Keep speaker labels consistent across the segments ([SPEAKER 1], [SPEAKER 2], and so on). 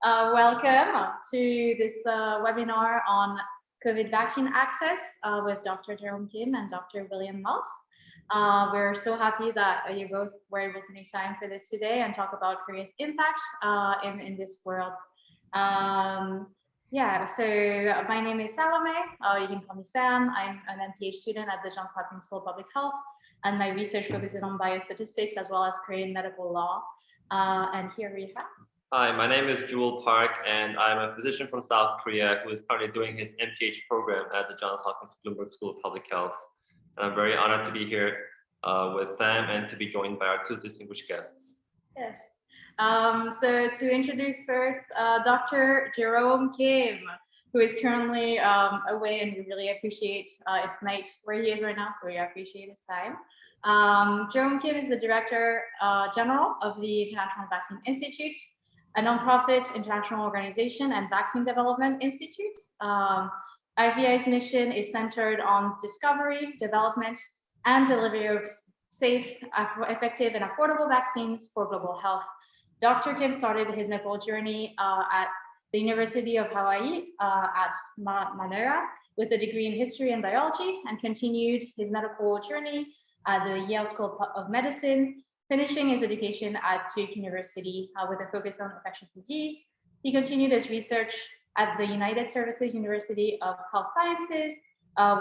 [SPEAKER 1] Welcome to this webinar on COVID vaccine access with Dr. Jerome Kim and Dr. William Moss. We're so happy that you both were able to make time for this today and talk about Korea's impact in this world. So my name is Salome. You can call me Sam. I'm an MPH student at the Johns Hopkins School of Public Health, and my research focuses on biostatistics as well as Korean medical law. And here we have.
[SPEAKER 2] Hi, my name is Jewel Park, and I'm a physician from South Korea who is currently doing his MPH program at the Johns Hopkins Bloomberg School of Public Health. And I'm very honored to be here with Sam and to be joined by our two distinguished guests.
[SPEAKER 1] Yes. So to introduce first, Dr. Jerome Kim, who is currently away, and we really appreciate it's night where he is right now, so we appreciate his time. Jerome Kim is the Director General of the International Vaccine Institute, a nonprofit international organization and vaccine development institute. IVI's mission is centered on discovery, development, and delivery of safe, effective, and affordable vaccines for global health. Dr. Kim started his medical journey at the University of Hawaii at Manoa with a degree in history and biology, and continued his medical journey at the Yale School of Medicine, finishing his education at Duke University with a focus on infectious disease. He continued his research at the United Services University of Health Sciences,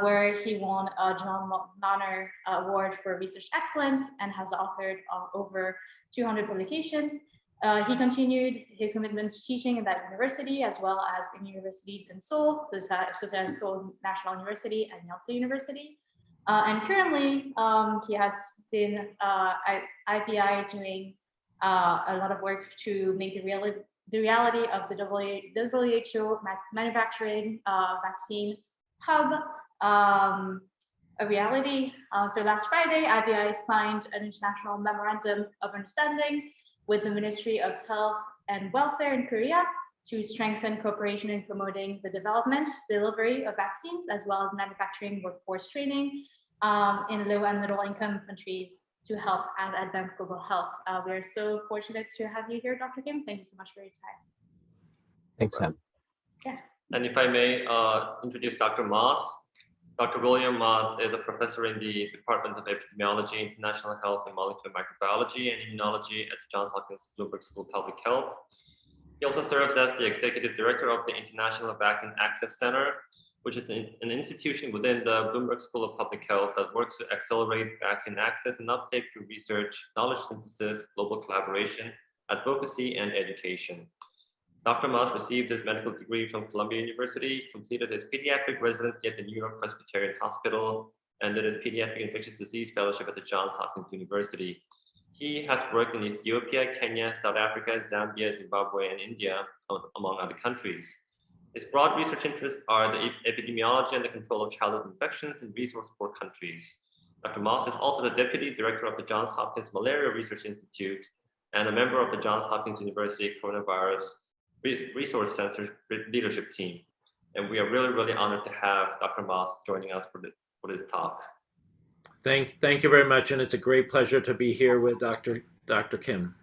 [SPEAKER 1] where he won a John Mahner Award for Research Excellence and has authored over 200 publications. He continued his commitment to teaching in that university, as well as in universities in Seoul, such as Seoul National University and Yonsei University. And currently, he has been at IVI doing a lot of work to make the reality of the WHO manufacturing vaccine hub a reality. So last Friday, IVI signed an international memorandum of understanding with the Ministry of Health and Welfare in Korea to strengthen cooperation in promoting the development, delivery of vaccines, as well as manufacturing workforce training in low and middle income countries to help advance global health. We are so fortunate to have you here, Dr. Kim. Thank you so much for your time.
[SPEAKER 3] Thanks, Sam.
[SPEAKER 2] Yeah. And if I may introduce Dr. Moss. Dr. William Moss is a professor in the Department of Epidemiology, International Health and Molecular Microbiology and Immunology at the Johns Hopkins Bloomberg School of Public Health. He also serves as the Executive Director of the International Vaccine Access Center, which is an institution within the Bloomberg School of Public Health that works to accelerate vaccine access and uptake through research, knowledge synthesis, global collaboration, advocacy, and education. Dr. Moss received his medical degree from Columbia University, completed his pediatric residency at the New York Presbyterian Hospital, and did his pediatric infectious disease fellowship at the Johns Hopkins University. He has worked in Ethiopia, Kenya, South Africa, Zambia, Zimbabwe, and India, among other countries. His broad research interests are the epidemiology and the control of childhood infections in resource-poor countries. Dr. Moss is also the Deputy Director of the Johns Hopkins Malaria Research Institute and a member of the Johns Hopkins University Coronavirus Resource Center leadership team. And we are really, really honored to have Dr. Moss joining us for this talk.
[SPEAKER 3] Thank you very much, and it's a great pleasure to be here with Dr. Kim.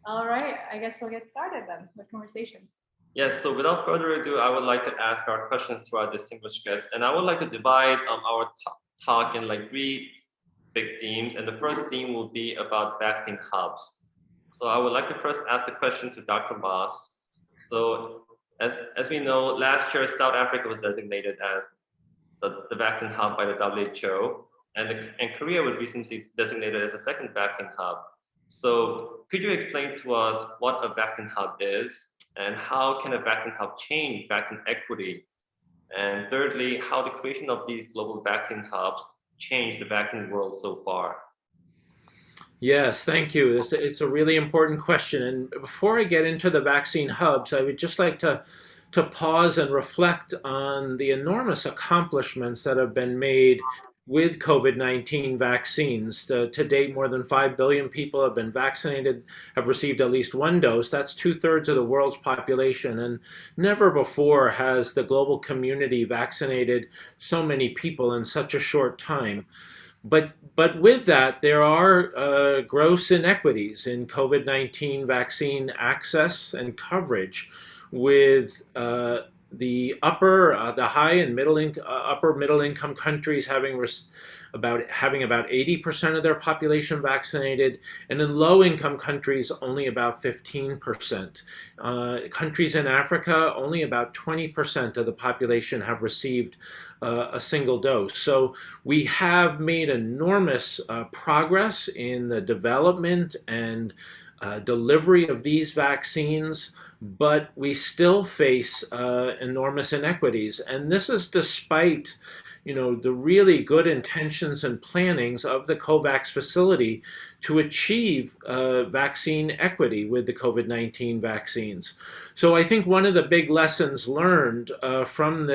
[SPEAKER 1] All right, I guess we'll get started then with conversation.
[SPEAKER 2] Yes, so without further ado, I would like to ask our questions to our distinguished guests. And I would like to divide our talk in like three big themes. And the first theme will be about vaccine hubs. So I would like to first ask the question to Dr. Moss. So as we know, last year, South Africa was designated as the vaccine hub by the WHO. And Korea was recently designated as a second vaccine hub. So could you explain to us what a vaccine hub is? And how can a vaccine hub change vaccine equity? And thirdly, how the creation of these global vaccine hubs changed the vaccine world so far?
[SPEAKER 3] Yes, thank you. It's a really important question. And before I get into the vaccine hubs, I would just like to pause and reflect on the enormous accomplishments that have been made with COVID-19 vaccines. To date, more than 5 billion people have been vaccinated, have received at least one dose. That's 2/3 of the world's population. And never before has the global community vaccinated so many people in such a short time. But with that, there are gross inequities in COVID-19 vaccine access and coverage, with the high and upper middle income countries having about 80% of their population vaccinated, and in low income countries only about 15%. Countries in Africa, only about 20% of the population have received a single dose. So we have made enormous progress in the development and delivery of these vaccines, but we still face enormous inequities. And this is despite, the really good intentions and plannings of the COVAX facility to achieve vaccine equity with the COVID-19 vaccines. So I think one of the big lessons learned from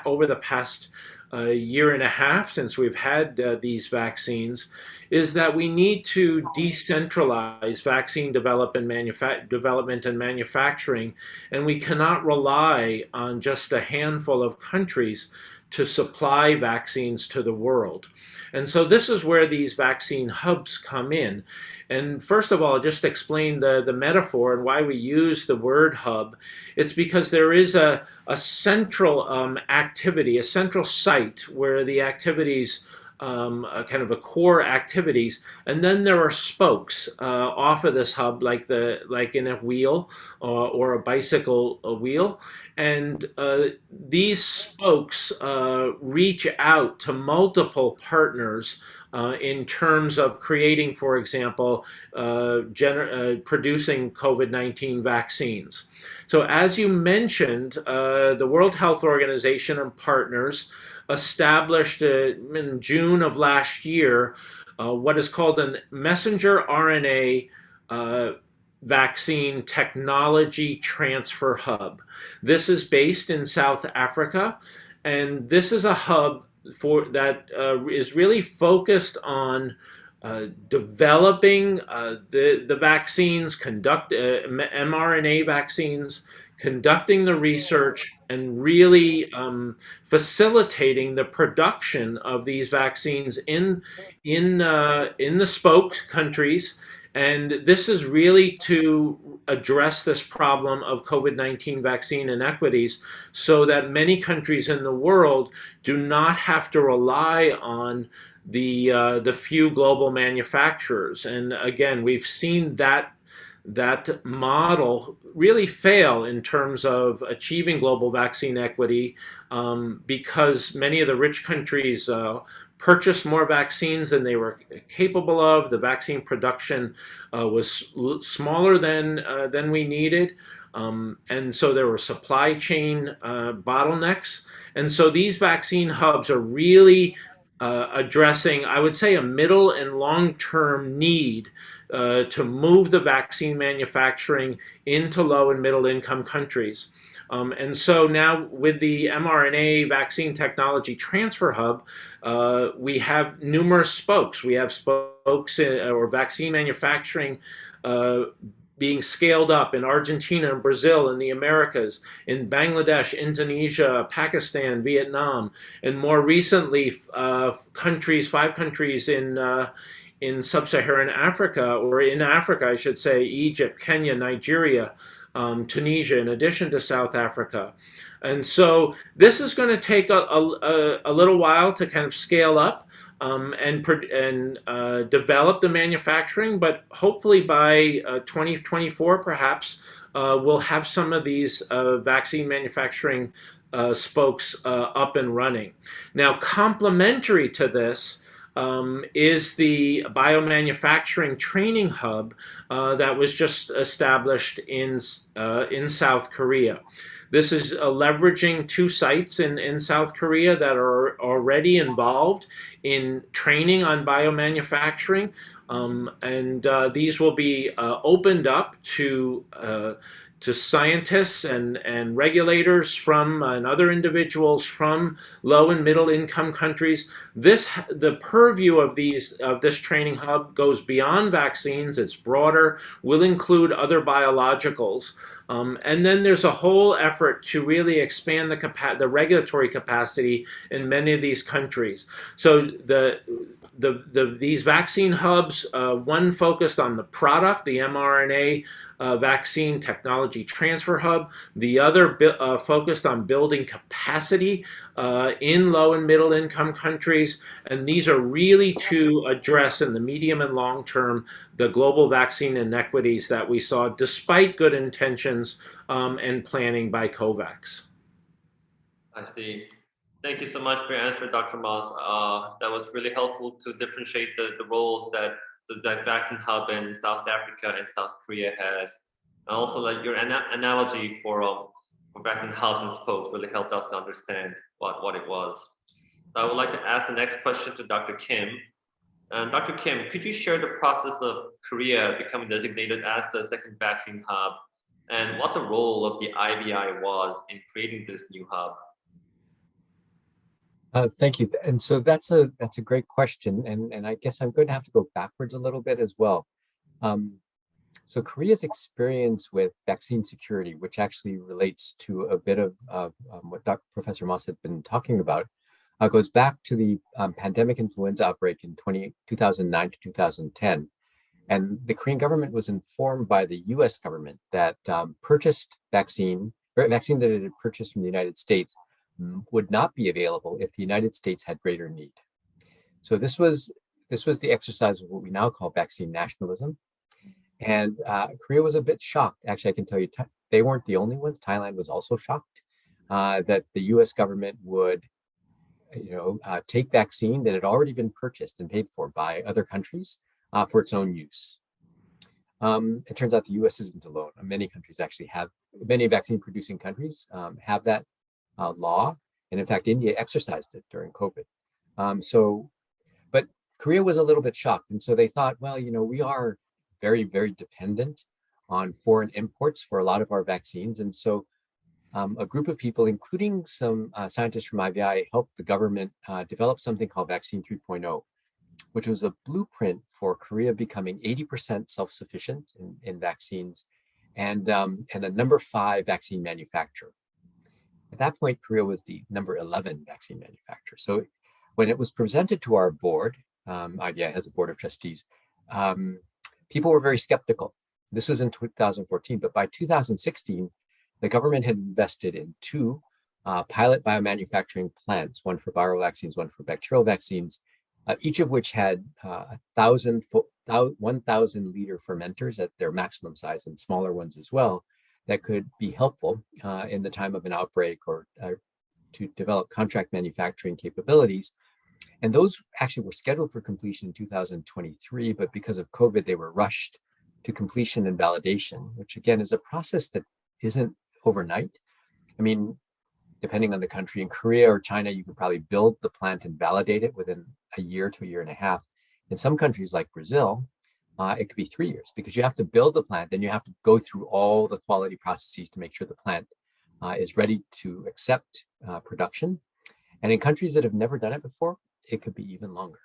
[SPEAKER 3] over the past year and a half since we've had these vaccines is that we need to decentralize vaccine development and manufacturing, and we cannot rely on just a handful of countries to supply vaccines to the world. And so this is where these vaccine hubs come in. And first of all, just explain the metaphor and why we use the word hub. It's because there is a central activity, a central site where the activities, kind of a core activities, and then there are spokes off of this hub, like in a wheel or a bicycle wheel, and these spokes reach out to multiple partners in terms of creating, for example, producing COVID-19 vaccines. So as you mentioned, the World Health Organization and partners established in June of last year what is called a messenger RNA vaccine technology transfer hub. This is based in South Africa, and this is a hub that is really focused on developing the vaccines, mRNA vaccines, conducting the research, and really facilitating the production of these vaccines in the spoke countries. And this is really to address this problem of COVID-19 vaccine inequities, so that many countries in the world do not have to rely on the few global manufacturers. And again, we've seen that model really fail in terms of achieving global vaccine equity, because many of the rich countries purchased more vaccines than they were capable of. The vaccine production was smaller than we needed. And so there were supply chain bottlenecks. And so these vaccine hubs are really addressing, I would say, a middle and long-term need to move the vaccine manufacturing into low and middle income countries. And so now with the mRNA vaccine technology transfer hub, we have numerous spokes. We have spokes or vaccine manufacturing being scaled up in Argentina and Brazil, in the Americas, in Bangladesh, Indonesia, Pakistan, Vietnam, and more recently, 5 countries in sub-Saharan Africa, or in Africa, I should say, Egypt, Kenya, Nigeria, Tunisia, in addition to South Africa. And so this is going to take a little while to kind of scale up and develop the manufacturing, but hopefully by 2024, perhaps, we'll have some of these vaccine manufacturing spokes up and running. Now, complementary to this is the biomanufacturing training hub that was just established in South Korea. This is leveraging 2 sites in South Korea that are already involved in training on biomanufacturing, and these will be opened up to scientists and regulators and other individuals from low and middle income countries. The purview of this training hub goes beyond vaccines. It's broader, will include other biologicals. And then there's a whole effort to really expand the regulatory capacity in many of these countries. So these vaccine hubs, one focused on the product, the mRNA vaccine technology transfer hub. The other focused on building capacity in low and middle income countries. And these are really to address in the medium and long term the global vaccine inequities that we saw despite good intentions and planning by COVAX.
[SPEAKER 2] I see. Thank you so much for your answer, Dr. Moss. That was really helpful to differentiate the roles that the vaccine hub in South Africa and South Korea has. And also, like your analogy for vaccine hubs and spokes really helped us to understand what it was. So I would like to ask the next question to Dr. Kim. Dr. Kim, could you share the process of Korea becoming designated as the second vaccine hub and what the role of the IVI was in creating this new hub?
[SPEAKER 4] Thank you. And so that's a great question. And I guess I'm going to have to go backwards a little bit as well. So Korea's experience with vaccine security, which actually relates to a bit of what Professor Moss had been talking about, goes back to the pandemic influenza outbreak in 2009 to 2010. And the Korean government was informed by the US government that purchased vaccine that it had purchased from the United States would not be available if the United States had greater need. So this was the exercise of what we now call vaccine nationalism. And Korea was a bit shocked. Actually, I can tell you, they weren't the only ones. Thailand was also shocked that the US government would take vaccine that had already been purchased and paid for by other countries for its own use. It turns out the US isn't alone. Many countries actually many vaccine producing countries have that law. And in fact, India exercised it during COVID. But Korea was a little bit shocked. And so they thought, well, we are very, very dependent on foreign imports for a lot of our vaccines. And so a group of people, including some scientists from IVI, helped the government develop something called Vaccine 3.0, which was a blueprint for Korea becoming 80% self-sufficient in vaccines and a number 5 vaccine manufacturer. At that point, Korea was the number 11 vaccine manufacturer. So when it was presented to our board, IVI has a board of trustees, people were very skeptical. This was in 2014, but by 2016, the government had invested in 2 pilot biomanufacturing plants, one for viral vaccines, one for bacterial vaccines, each of which had 1,000 liter fermenters at their maximum size and smaller ones as well that could be helpful in the time of an outbreak or to develop contract manufacturing capabilities. And those actually were scheduled for completion in 2023, but because of COVID, they were rushed to completion and validation, which again is a process that isn't overnight. I mean, depending on the country, in Korea or China, you could probably build the plant and validate it within a year to a year and a half. In some countries like Brazil, it could be 3 years because you have to build the plant, then you have to go through all the quality processes to make sure the plant is ready to accept production. And in countries that have never done it before, it could be even longer.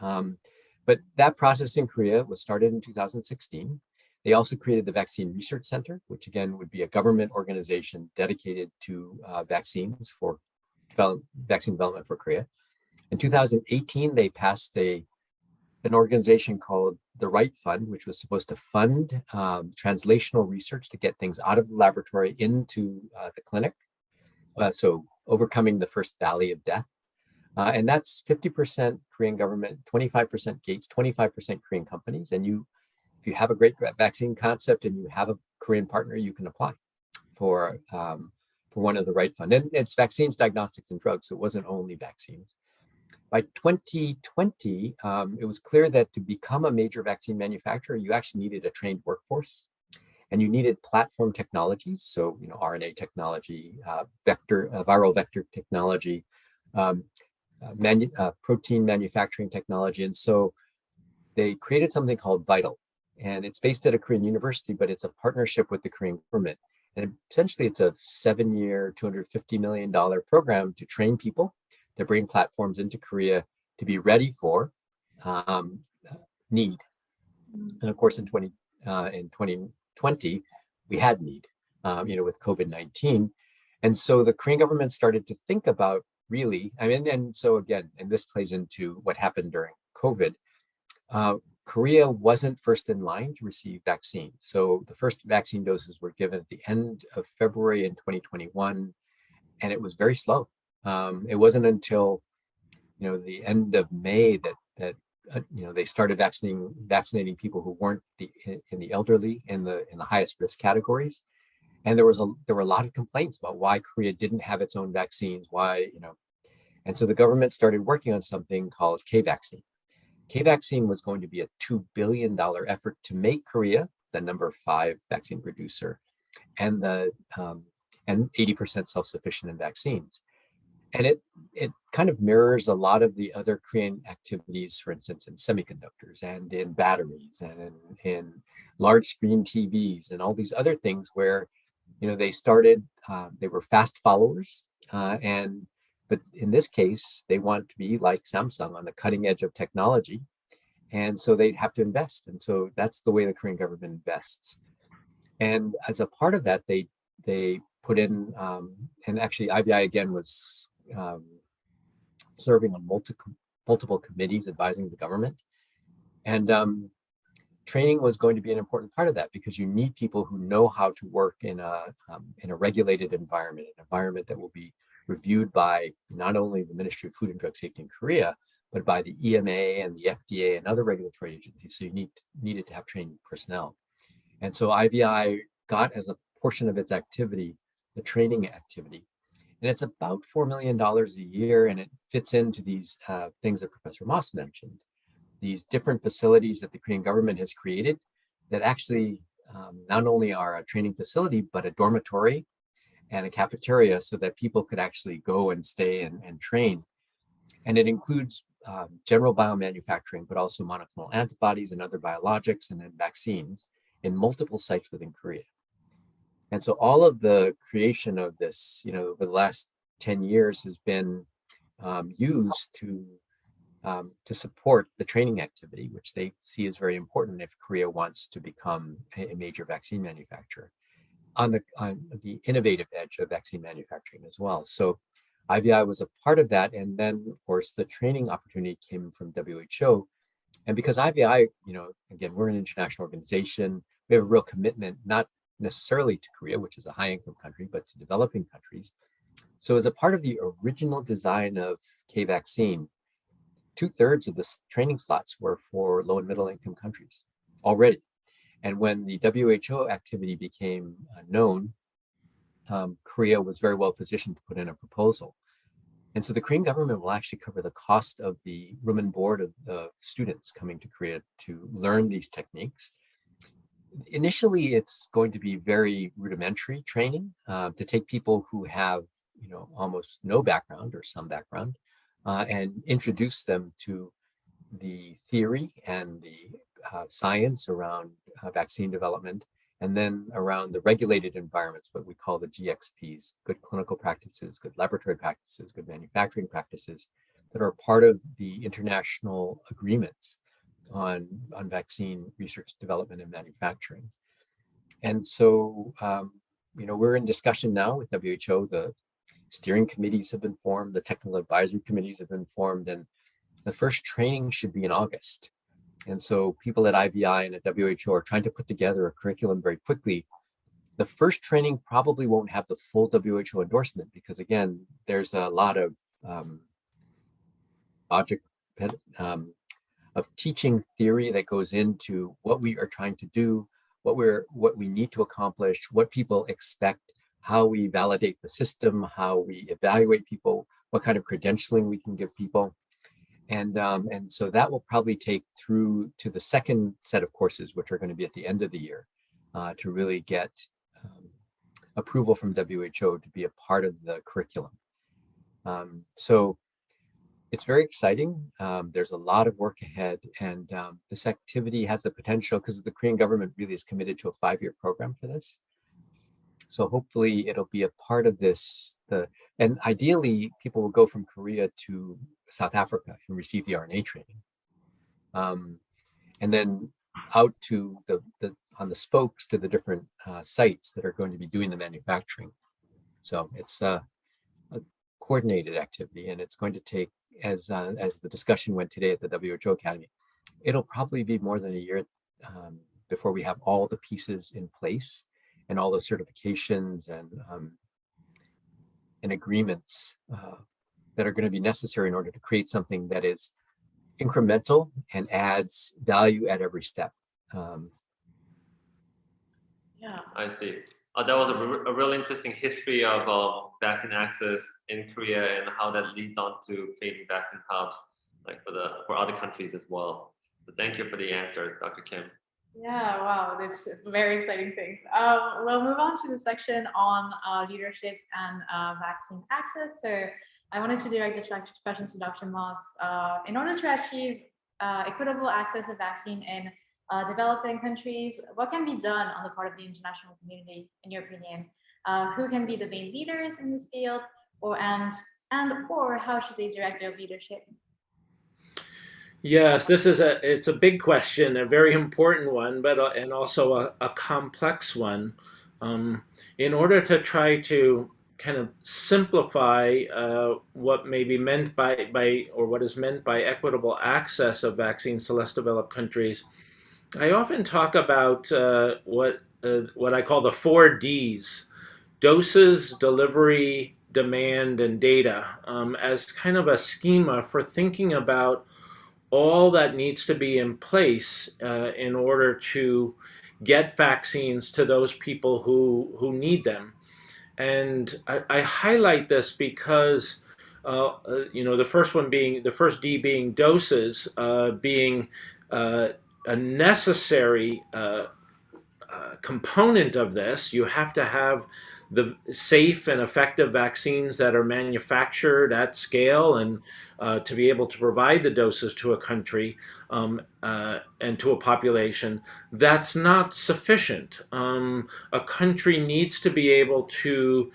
[SPEAKER 4] But that process in Korea was started in 2016. They also created the Vaccine Research Center, which again would be a government organization dedicated to vaccines for vaccine development for Korea. In 2018, they passed an organization called the Right Fund, which was supposed to fund translational research to get things out of the laboratory into the clinic. So overcoming the first valley of death. And that's 50% Korean government, 25% Gates, 25% Korean companies. And if you have a great vaccine concept and you have a Korean partner, you can apply for one of the Right Fund. And it's vaccines, diagnostics, and drugs. So it wasn't only vaccines. By 2020, it was clear that to become a major vaccine manufacturer, you actually needed a trained workforce, and you needed platform technologies. So, RNA technology, viral vector technology, protein manufacturing technology. And so they created something called VITAL, and it's based at a Korean university, but it's a partnership with the Korean government. And essentially it's a 7-year, $250 million program to train people, to bring platforms into Korea to be ready for need. And of course, in 2020, we had need. with COVID-19. And so the Korean government started to think about really, and so again, and this plays into what happened during COVID, Korea wasn't first in line to receive vaccines. So the first vaccine doses were given at the end of February in 2021, and it was very slow. It wasn't until the end of May that they started vaccinating people who weren't in the elderly in the highest risk categories. And there were a lot of complaints about why Korea didn't have its own vaccines, and so the government started working on something called K-vaccine. K-vaccine was going to be a $2 billion effort to make Korea the number 5 vaccine producer and 80% self-sufficient in vaccines. And it kind of mirrors a lot of the other Korean activities, for instance, in semiconductors and in batteries and in large screen TVs and all these other things where, they started, they were fast followers. But in this case, they want to be like Samsung on the cutting edge of technology. And so they have to invest. And so that's the way the Korean government invests. And as a part of that, they put in, and actually IVI again was serving on multiple committees advising the government. And training was going to be an important part of that because you need people who know how to work in a regulated environment, an environment that will be reviewed by not only the Ministry of Food and Drug Safety in Korea, but by the EMA and the FDA and other regulatory agencies. So you needed to have trained personnel. And so IVI got as a portion of its activity, the training activity. And it's about $4 million a year, and it fits into these things that Professor Moss mentioned, these different facilities that the Korean government has created that actually not only are a training facility, but a dormitory and a cafeteria so that people could actually go and stay and train. And it includes general biomanufacturing, but also monoclonal antibodies and other biologics and then vaccines in multiple sites within Korea. And so all of the creation of this, over the last 10 years has been used to support the training activity, which they see as very important if Korea wants to become a major vaccine manufacturer on the innovative edge of vaccine manufacturing as well. So IVI was a part of that. And then, of course, the training opportunity came from WHO. And because IVI, again, we're an international organization, we have a real commitment, not necessarily to Korea, which is a high-income country, but to developing countries. So as a part of the original design of K-vaccine, 2/3 of the training slots were for low and middle income countries already. And when the WHO activity became known, Korea was very well positioned to put in a proposal. And so the Korean government will actually cover the cost of the room and board of the students coming to Korea to learn these techniques. Initially, it's going to be very rudimentary training to take people who have, almost no background or some background and introduce them to the theory and the science around vaccine development, and then around the regulated environments, what we call the GXPs, good clinical practices, good laboratory practices, good manufacturing practices that are part of the international agreements on vaccine research, development, and manufacturing. And so, we're in discussion now with WHO. The steering committees have been formed, the technical advisory committees have been formed, and the first training should be in August. And so people at IVI and at WHO are trying to put together a curriculum very quickly. The first training probably won't have the full WHO endorsement because, again, there's a lot of logic of teaching theory that goes into what we are trying to do, what we need to accomplish, what people expect, how we validate the system, how we evaluate people, what kind of credentialing we can give people. And so that will probably take through to the second set of courses, which are going to be at the end of the year, to really get approval from WHO to be a part of the curriculum. So it's very exciting. There's a lot of work ahead, and this activity has the potential, because the Korean government really is committed to a 5-year program for this. So hopefully it'll be a part of this. And ideally, people will go from Korea to South Africa and receive the RNA training. And then out to the the spokes to the different sites that are going to be doing the manufacturing. So it's a coordinated activity, and it's going to take, as the discussion went today at the WHO Academy, it'll probably be more than a year before we have all the pieces in place and all the certifications and agreements that are going to be necessary in order to create something that is incremental and adds value at every step.
[SPEAKER 1] Yeah,
[SPEAKER 2] I see. That was a really interesting history of vaccine access in Korea and how that leads on to creating vaccine hubs, like for other countries as well. So thank you for the answer, Dr. Kim.
[SPEAKER 1] yeah, wow, that's very exciting things. We'll move on to the section on leadership and vaccine access. So I wanted to direct this question to Dr. Moss. In order to achieve equitable access of vaccine in developing countries, what can be done on the part of the international community, in your opinion? Who can be the main leaders in this field, or how should they direct their leadership?
[SPEAKER 3] Yes, it's a big question, a very important one, but and also a complex one. In order to try to kind of simplify what may be meant by or what is meant by equitable access of vaccines to less developed countries, I often talk about what I call the 4 Ds: doses, delivery, demand, and data, as kind of a schema for thinking about all that needs to be in place in order to get vaccines to those people who need them. And I highlight this because the first D being doses, being a necessary component of this. You have to have the safe and effective vaccines that are manufactured at scale and to be able to provide the doses to a country and to a population. That's not sufficient. A country needs to be able to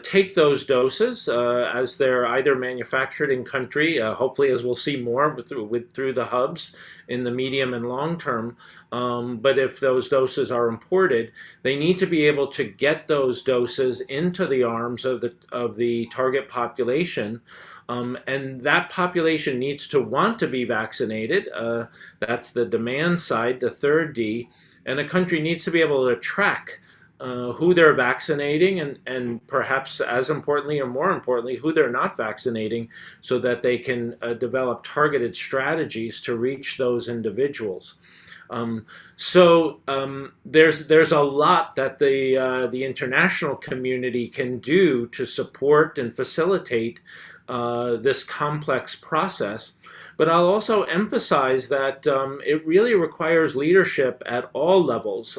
[SPEAKER 3] take those doses as they're either manufactured in country, hopefully, as we'll see more through the hubs in the medium and long term. But if those doses are imported, they need to be able to get those doses into the arms of the target population. And that population needs to want to be vaccinated. That's the demand side, the 3rd D. And a country needs to be able to track who they're vaccinating and perhaps as importantly or more importantly, who they're not vaccinating, so that they can develop targeted strategies to reach those individuals. There's a lot that the international community can do to support and facilitate this complex process. But I'll also emphasize that it really requires leadership at all levels.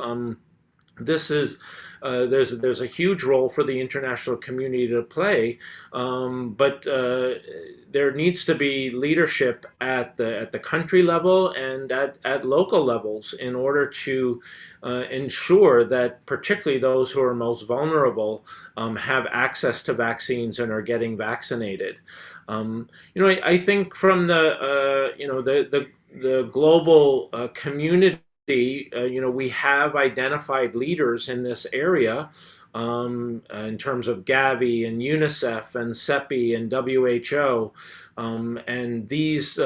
[SPEAKER 3] There's a huge role for the international community to play, but there needs to be leadership at the country level and at local levels in order to ensure that particularly those who are most vulnerable have access to vaccines and are getting vaccinated. I think from the global community, we have identified leaders in this area in terms of Gavi and UNICEF and CEPI and WHO. And these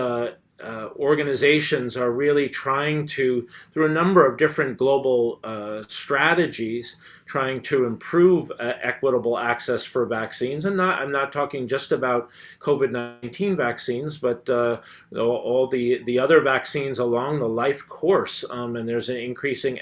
[SPEAKER 3] organizations are really trying to, through a number of different global strategies, trying to improve equitable access for vaccines. And I'm not talking just about COVID-19 vaccines, but all the other vaccines along the life course. And there's an increasing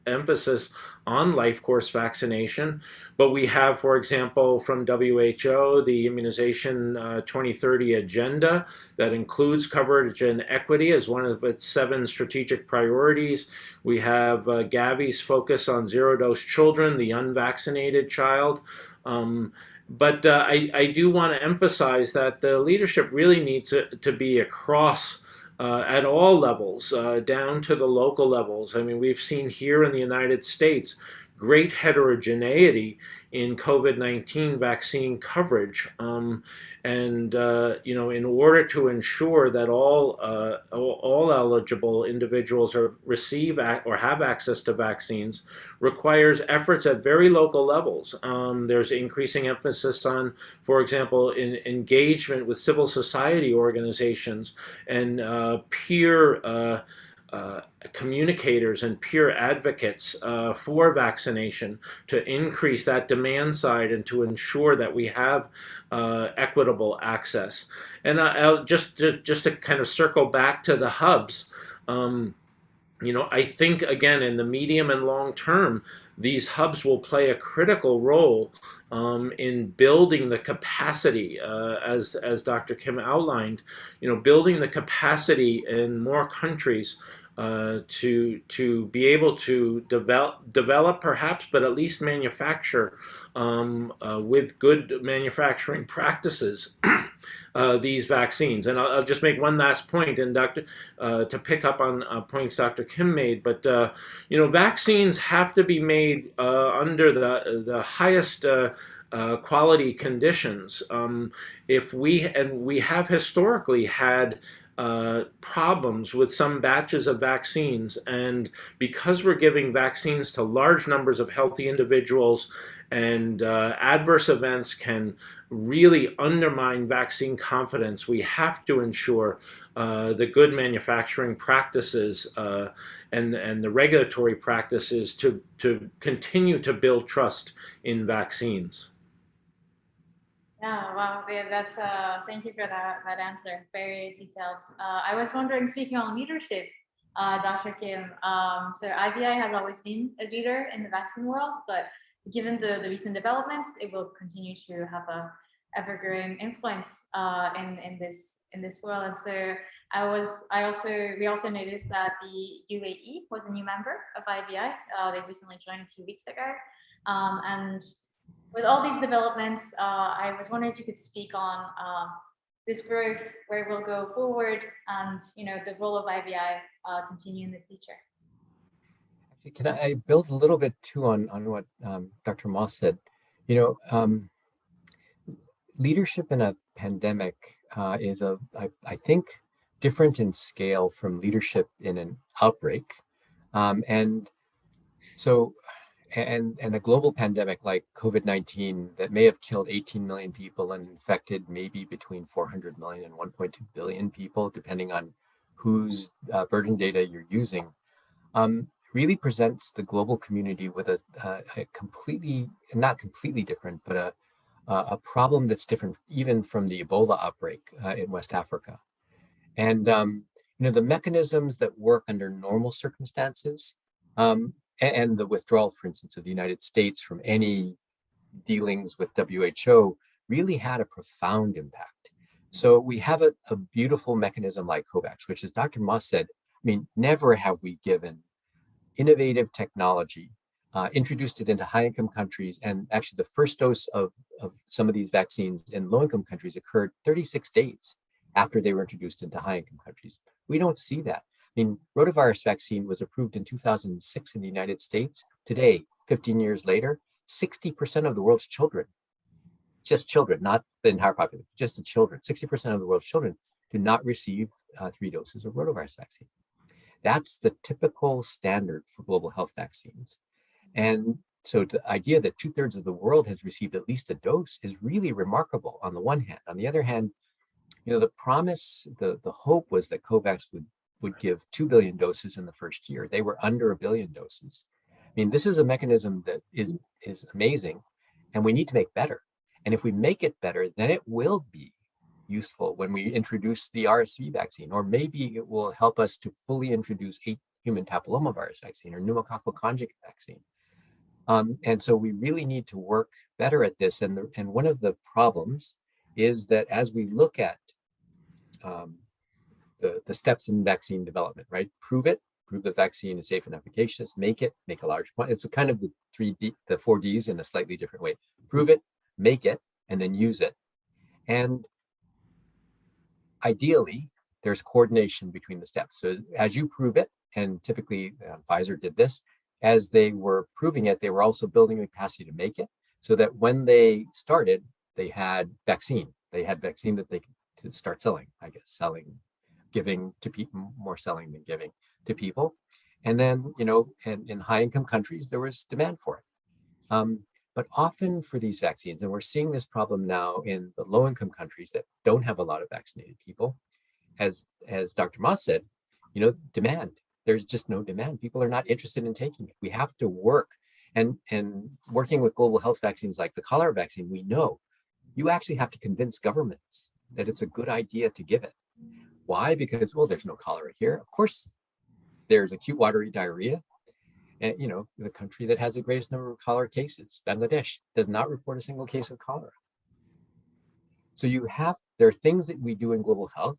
[SPEAKER 3] emphasis on life course vaccination. But we have, for example, from WHO, the Immunization 2030 Agenda that includes coverage and equity as one of its 7 strategic priorities. We have Gavi's focus on zero-dose children, the unvaccinated child. But I do want to emphasize that the leadership really needs to be across at all levels, down to the local levels. I mean, we've seen here in the United States great heterogeneity in COVID-19 vaccine coverage. In order to ensure that all eligible individuals receive or have access to vaccines requires efforts at very local levels. There's increasing emphasis on, for example, in engagement with civil society organizations and peer communicators and peer advocates for vaccination to increase that demand side and to ensure that we have equitable access. And just to kind of circle back to the hubs, I think, again, in the medium and long term, these hubs will play a critical role in building the capacity, as Dr. Kim outlined, building the capacity in more countries to be able to develop perhaps, but at least manufacture with good manufacturing practices these vaccines. And I'll just make one last point, and to pick up on points Dr. Kim made. But vaccines have to be made under the highest quality conditions. If we have historically had problems with some batches of vaccines, and because we're giving vaccines to large numbers of healthy individuals, and adverse events can really undermine vaccine confidence, we have to ensure the good manufacturing practices and the regulatory practices to continue to build trust in vaccines.
[SPEAKER 1] Yeah, wow, that's thank you for that answer. Very detailed. I was wondering, speaking on leadership, Dr. Kim, so IVI has always been a leader in the vaccine world, but given the recent developments, it will continue to have a ever-growing influence in this world. And so we also noticed that the UAE was a new member of IVI. They recently joined a few weeks ago, and with all these developments, I was wondering if you could speak on this growth, where it will go forward, and the role of IVI continue in the future.
[SPEAKER 4] Can I build a little bit too on what Dr. Moss said? Leadership in a pandemic is I think different in scale from leadership in an outbreak, and a global pandemic like COVID-19 that may have killed 18 million people and infected maybe between 400 million and 1.2 billion people, depending on whose burden data you're using, really presents the global community with a completely, not completely different, but a problem that's different even from the Ebola outbreak in West Africa. And the mechanisms that work under normal circumstances, and the withdrawal, for instance, of the United States from any dealings with WHO really had a profound impact. So we have a beautiful mechanism like COVAX, which, as Dr. Moss said, never have we given innovative technology, introduced it into high-income countries, and actually the first dose of some of these vaccines in low-income countries occurred 36 days after they were introduced into high-income countries. We don't see that. Rotavirus vaccine was approved in 2006 in the United States. Today, 15 years later, 60% of the world's children, just children, not the entire population, just the children, 60% of the world's children do not receive 3 doses of rotavirus vaccine. That's the typical standard for global health vaccines. And so the idea that 2/3 of the world has received at least a dose is really remarkable on the one hand. On the other hand, the promise, the hope was that COVAX would give 2 billion doses in the first year. They were under 1 billion doses. This is a mechanism that is amazing, and we need to make better. And if we make it better, then it will be useful when we introduce the RSV vaccine, or maybe it will help us to fully introduce a human papillomavirus vaccine or pneumococcal conjugate vaccine. And so we really need to work better at this. And one of the problems is that as we look at the steps in vaccine development, right? Prove the vaccine is safe and efficacious, make a large quantity. It's kind of the 4 Ds in a slightly different way. Prove it, make it, and then use it. And ideally, there's coordination between the steps. So as you prove it, and typically Pfizer did this, as they were proving it, they were also building the capacity to make it, so that when they started, they had vaccine. They had vaccine that they could start selling, I guess, giving to people, more selling than giving to people. And then, in high income countries, there was demand for it. But often for these vaccines, and we're seeing this problem now in the low income countries that don't have a lot of vaccinated people, as Dr. Moss said, demand. There's just no demand. People are not interested in taking it. We have to work. And working with global health vaccines like the cholera vaccine, we know you actually have to convince governments that it's a good idea to give it. Why? Because, well, there's no cholera here. Of course, there's acute watery diarrhea. And, the country that has the greatest number of cholera cases, Bangladesh, does not report a single case of cholera. So there are things that we do in global health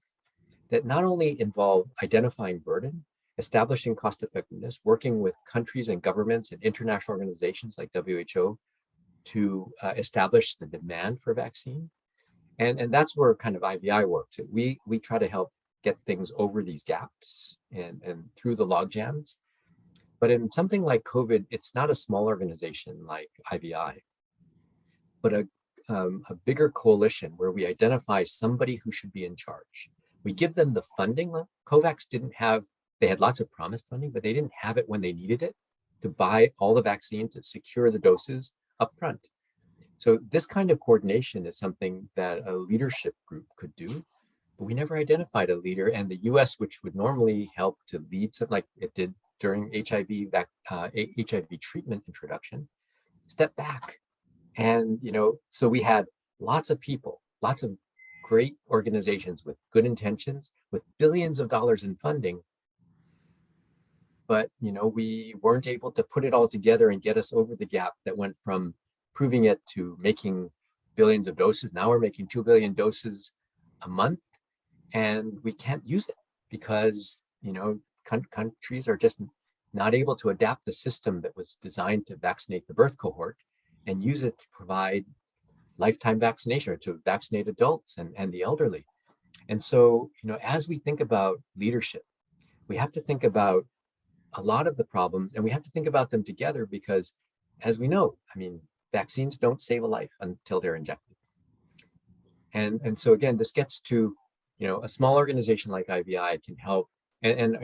[SPEAKER 4] that not only involve identifying burden, establishing cost effectiveness, working with countries and governments and international organizations like WHO to establish the demand for vaccine. And that's where kind of IVI works. We try to help get things over these gaps and through the log jams. But in something like COVID, it's not a small organization like IVI, but a bigger coalition where we identify somebody who should be in charge. We give them the funding. COVAX they had lots of promised funding, but they didn't have it when they needed it to buy all the vaccines, to secure the doses up front. So this kind of coordination is something that a leadership group could do, but we never identified a leader. And the US, which would normally help to lead something like it did during HIV treatment introduction, stepped back. And, so we had lots of people, lots of great organizations with good intentions, with billions of dollars in funding. But, we weren't able to put it all together and get us over the gap that went from proving it to making billions of doses. Now we're making 2 billion doses a month, and we can't use it because, countries are just not able to adapt the system that was designed to vaccinate the birth cohort and use it to provide lifetime vaccination, or to vaccinate adults and the elderly. And so, as we think about leadership, we have to think about a lot of the problems, and we have to think about them together because, as we know, vaccines don't save a life until they're injected. And so again, this gets to, a small organization like IVI can help. And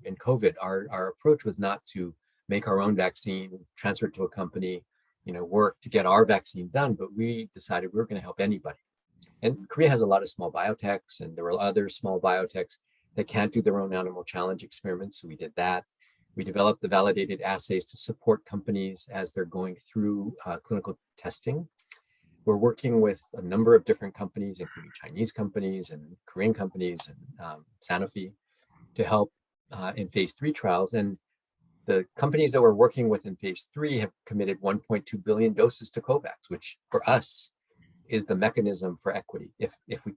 [SPEAKER 4] in COVID, our approach was not to make our own vaccine, transfer it to a company, work to get our vaccine done, but we decided we were going to help anybody. And Korea has a lot of small biotechs, and there were other small biotechs that can't do their own animal challenge experiments. So we did that. We developed the validated assays to support companies as they're going through clinical testing. We're working with a number of different companies, including Chinese companies and Korean companies and Sanofi, to help in phase 3 trials. And the companies that we're working with in phase 3 have committed 1.2 billion doses to COVAX, which for us is the mechanism for equity, if we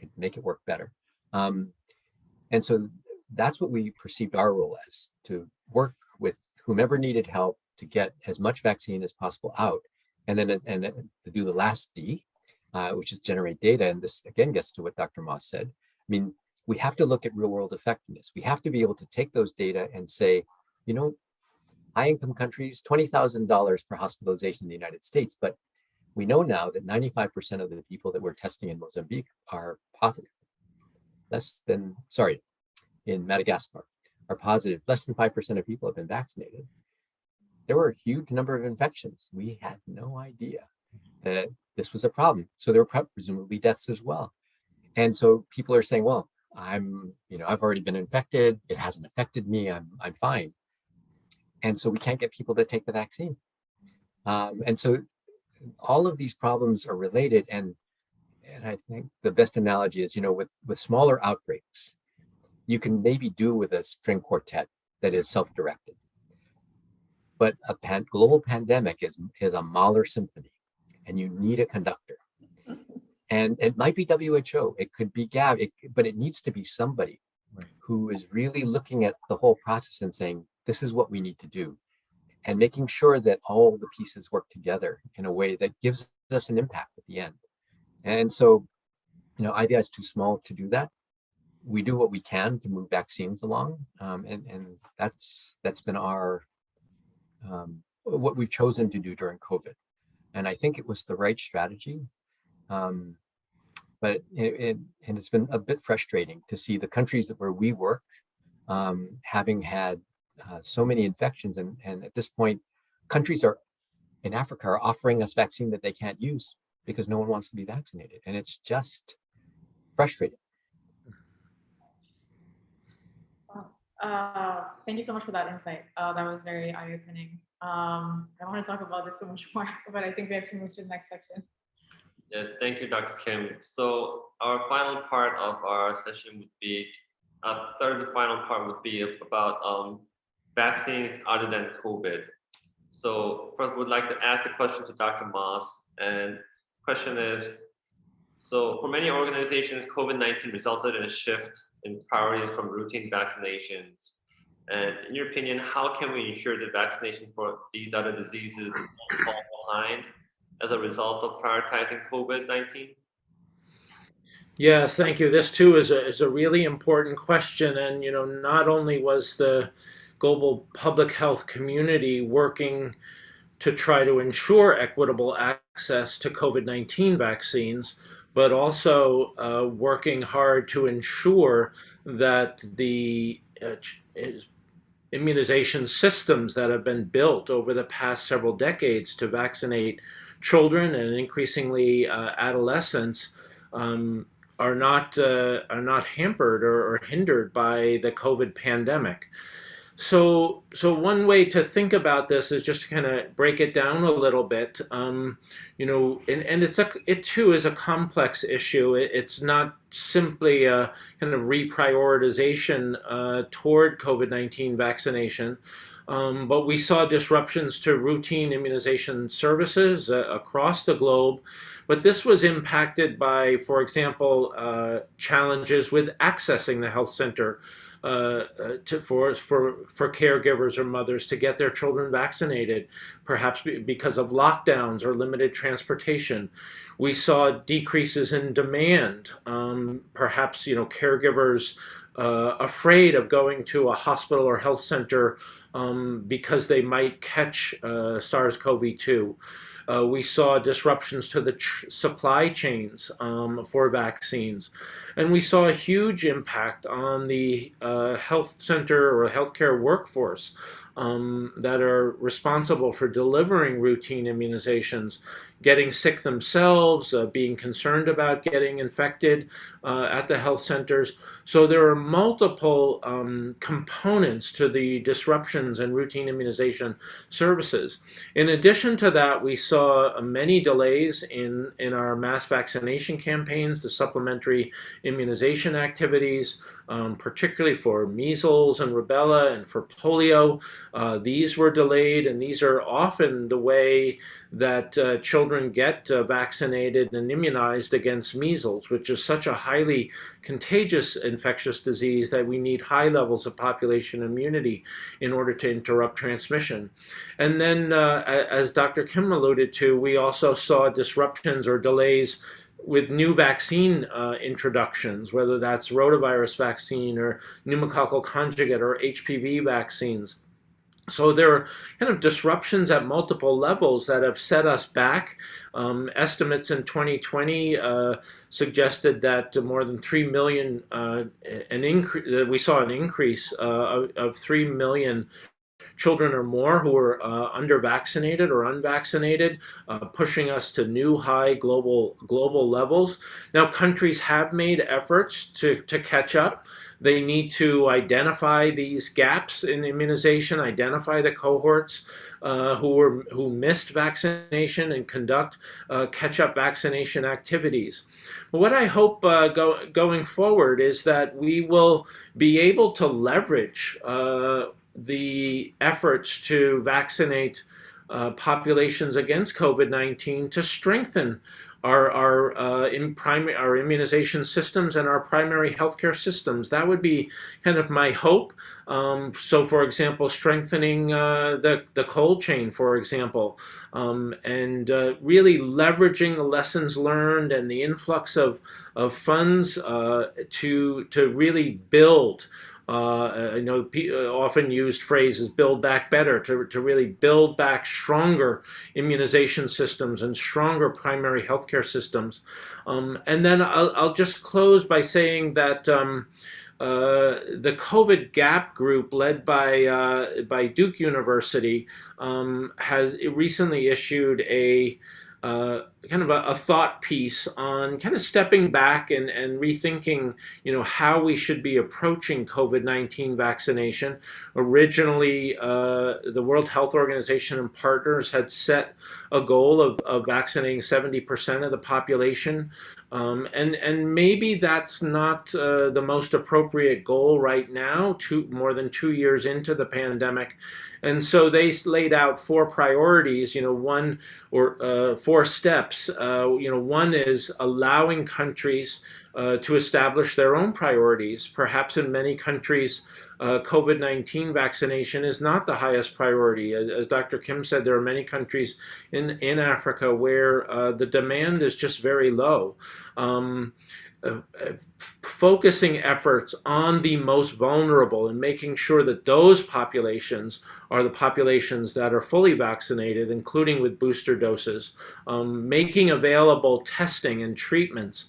[SPEAKER 4] could make it work better. And so that's what we perceived our role as, to work with whomever needed help to get as much vaccine as possible out, and then to do the last D, which is generate data. And this again gets to what Dr. Moss said. We have to look at real world effectiveness. We have to be able to take those data and say, high income countries, $20,000 per hospitalization in the United States, but we know now that 95% of the people that we're testing in Mozambique are positive. In Madagascar are positive. Less than 5% of people have been vaccinated. There were a huge number of infections. We had no idea that this was a problem. So there were presumably deaths as well. And so people are saying, well, I've already been infected. It hasn't affected me. I'm fine. And so we can't get people to take the vaccine. And so all of these problems are related. And I think the best analogy is, with smaller outbreaks, you can maybe do with a string quartet that is self-directed. But a global pandemic is a Mahler symphony, and you need a conductor. And it might be WHO, it could be Gav, but it needs to be somebody who is really looking at the whole process and saying, this is what we need to do, and making sure that all the pieces work together in a way that gives us an impact at the end. And so, IVI is too small to do that. We do what we can to move vaccines along, and that's been our what we've chosen to do during COVID. And I think it was the right strategy. But it's been a bit frustrating to see the countries where we work having had so many infections. And at this point, countries in Africa are offering us vaccine that they can't use because no one wants to be vaccinated. And it's just frustrating.
[SPEAKER 1] Thank you so much for that insight. That was very eye-opening. I want to talk about this so much more, but I think we have to move to the next section.
[SPEAKER 2] Yes, thank you, Dr. Kim. So our final part of our session would be, third and final part would be about vaccines other than COVID. So first, we'd like to ask the question to Dr. Moss, and the question is, so for many organizations, COVID-19 resulted in a shift in priorities from routine vaccinations. And in your opinion, how can we ensure that vaccination for these other diseases does not fall behind as a result of prioritizing COVID-19?
[SPEAKER 3] Yes, thank you. This too is a really important question. And, not only was the global public health community working to try to ensure equitable access to COVID-19 vaccines, but also working hard to ensure that the immunization systems that have been built over the past several decades to vaccinate children and increasingly adolescents are not hampered or hindered by the COVID pandemic. So one way to think about this is just to kind of break it down a little bit. And it too is a complex issue. It's not simply a kind of reprioritization toward COVID-19 vaccination. But we saw disruptions to routine immunization services across the globe. But this was impacted by, for example, challenges with accessing the health center for caregivers or mothers to get their children vaccinated, perhaps because of lockdowns or limited transportation. We saw decreases in demand, perhaps caregivers afraid of going to a hospital or health center because they might catch SARS-CoV-2. We saw disruptions to the supply chains for vaccines. And we saw a huge impact on the health center or healthcare workforce that are responsible for delivering routine immunizations, getting sick themselves, being concerned about getting infected at the health centers. So there are multiple components to the disruptions in routine immunization services. In addition to that, we saw many delays in our mass vaccination campaigns, the supplementary immunization activities, particularly for measles and rubella and for polio. These were delayed, and these are often the way that children get vaccinated and immunized against measles, which is such a highly contagious infectious disease that we need high levels of population immunity in order to interrupt transmission. And then, as Dr. Kim alluded to, we also saw disruptions or delays with new vaccine introductions, whether that's rotavirus vaccine or pneumococcal conjugate or HPV vaccines. So there are kind of disruptions at multiple levels that have set us back. Estimates in 2020 suggested that more than 3 million, we saw an increase of 3 million children or more who were under-vaccinated or unvaccinated, pushing us to new high global levels. Now, countries have made efforts to catch up. They need to identify these gaps in immunization, identify the cohorts who missed vaccination, and conduct catch-up vaccination activities. But what I hope going forward is that we will be able to leverage the efforts to vaccinate populations against COVID-19 to strengthen our immunization systems and our primary healthcare systems. That would be kind of my hope. So, for example, strengthening the cold chain, for example, and really leveraging the lessons learned and the influx of funds to really build I know often used phrase is build back better, to really build back stronger immunization systems and stronger primary healthcare systems. And then I'll just close by saying that the COVID GAP group, led by Duke University, has recently issued a kind of a thought piece on kind of stepping back and rethinking, how we should be approaching COVID-19 vaccination. Originally, the World Health Organization and partners had set a goal of vaccinating 70% of the population. And maybe that's not the most appropriate goal right now, more than 2 years into the pandemic. And so they laid out 4 priorities, one or 4 steps. One is allowing countries to establish their own priorities. Perhaps in many countries, COVID-19 vaccination is not the highest priority. As Dr. Kim said, there are many countries in Africa where the demand is just very low. Focusing efforts on the most vulnerable and making sure that those populations are the populations that are fully vaccinated, including with booster doses, making available testing and treatments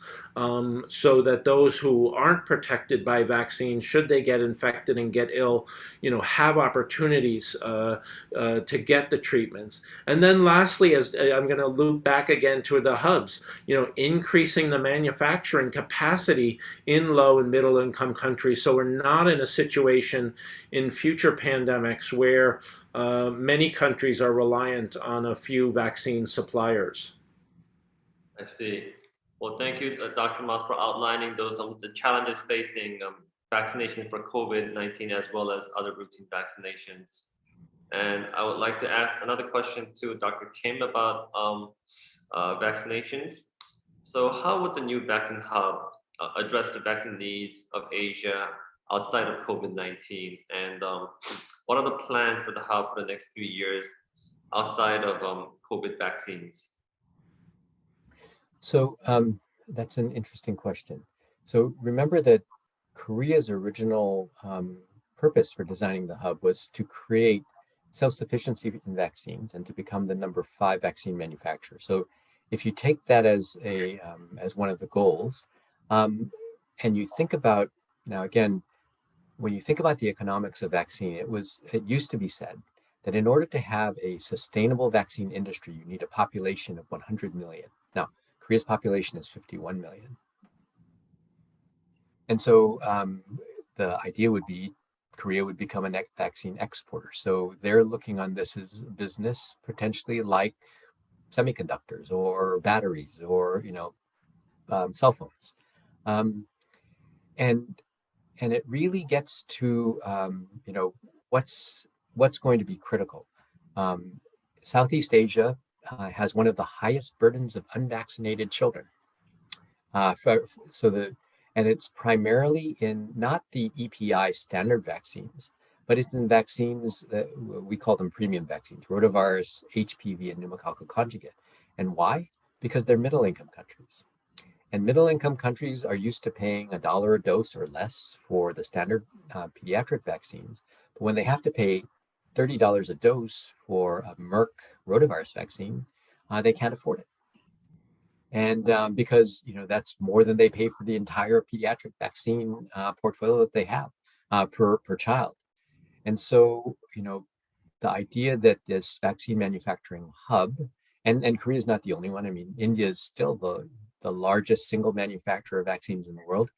[SPEAKER 3] so that those who aren't protected by vaccines, should they get infected and get ill, have opportunities to get the treatments. And then lastly, as I'm going to loop back again to the hubs, increasing the manufacturing capacity in low and middle income countries, so we're not in a situation in future pandemics where many countries are reliant on a few vaccine suppliers.
[SPEAKER 2] I see. Well, thank you, Dr. Moss, for outlining the challenges facing vaccination for COVID-19 as well as other routine vaccinations. And I would like to ask another question to Dr. Kim about vaccinations. So how would the new vaccine hub address the vaccine needs of Asia outside of COVID-19? And what are the plans for the hub for the next few years outside of COVID vaccines?
[SPEAKER 4] So that's an interesting question. So remember that Korea's original purpose for designing the hub was to create self-sufficiency in vaccines and to become the number 5 vaccine manufacturer. So if you take that as one of the goals, and you think about, now again, when you think about the economics of vaccine, it used to be said that in order to have a sustainable vaccine industry, you need a population of 100 million. Now, Korea's population is 51 million. And so the idea would be Korea would become a vaccine exporter. So they're looking on this as a business potentially like semiconductors or batteries or cell phones. And it really gets to what's going to be critical. Southeast Asia has one of the highest burdens of unvaccinated children. And it's primarily in not the EPI standard vaccines, but it's in vaccines that we call them premium vaccines, rotavirus, HPV, and pneumococcal conjugate. And why? Because they're middle-income countries. And middle-income countries are used to paying $1 a dose or less for the standard pediatric vaccines. But when they have to pay $30 a dose for a Merck rotavirus vaccine, they can't afford it. And because that's more than they pay for the entire pediatric vaccine portfolio that they have per child. And so, the idea that this vaccine manufacturing hub, and Korea is not the only one. I mean, India is still the largest single manufacturer of vaccines in the world.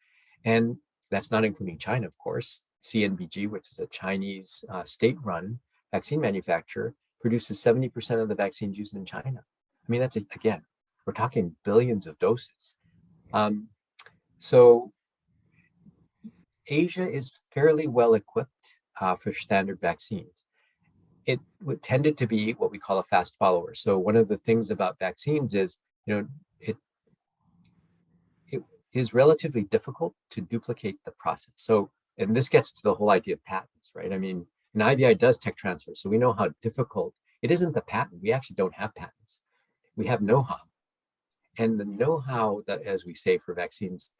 [SPEAKER 4] And that's not including China, of course. CNBG, which is a Chinese state-run vaccine manufacturer, produces 70% of the vaccines used in China. I mean, that's, again, we're talking billions of doses. So Asia is fairly well equipped for standard vaccines. It tended to be what we call a fast follower. So one of the things about vaccines is, it is relatively difficult to duplicate the process. So, and this gets to the whole idea of patents, right? I mean, an IVI does tech transfer, so we know how difficult it isn't the patent. We actually don't have patents. We have know-how. And the know-how that, as we say for vaccines,